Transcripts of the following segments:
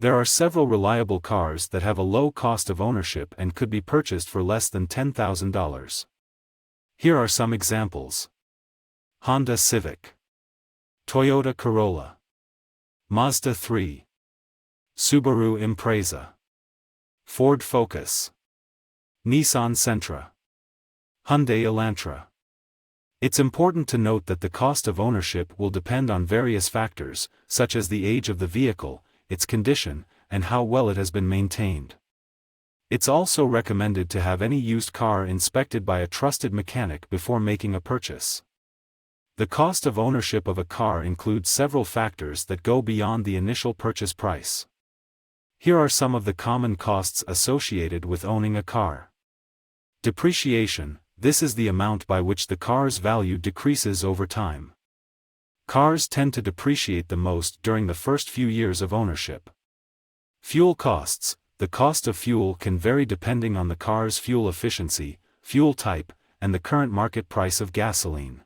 There are several reliable cars that have a low cost of ownership and could be purchased for less than $10,000. Here are some examples: Honda Civic, Toyota Corolla, Mazda 3, Subaru Impreza, Ford Focus, Nissan Sentra, Hyundai Elantra. It's important to note that the cost of ownership will depend on various factors, such as the age of the vehicle, its condition, and how well it has been maintained. It's also recommended to have any used car inspected by a trusted mechanic before making a purchase. The cost of ownership of a car includes several factors that go beyond the initial purchase price. Here are some of the common costs associated with owning a car. Depreciation: this is the amount by which the car's value decreases over time. Cars tend to depreciate the most during the first few years of ownership. Fuel costs: the cost of fuel can vary depending on the car's fuel efficiency, fuel type, and the current market price of gasoline.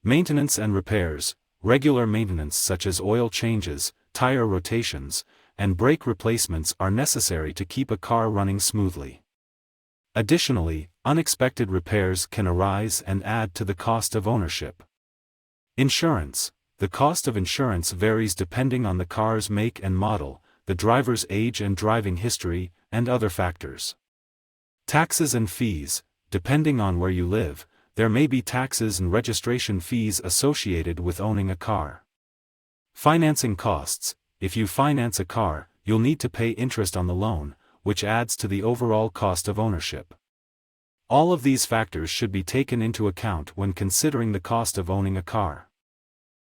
Maintenance and repairs: regular maintenance such as oil changes, tire rotations, and brake replacements are necessary to keep a car running smoothly. Additionally, unexpected repairs can arise and add to the cost of ownership. Insurance: the cost of insurance varies depending on the car's make and model, the driver's age and driving history, and other factors. Taxes and fees: depending on where you live, there may be taxes and registration fees associated with owning a car. Financing costs: if you finance a car, you'll need to pay interest on the loan, which adds to the overall cost of ownership. All of these factors should be taken into account when considering the cost of owning a car.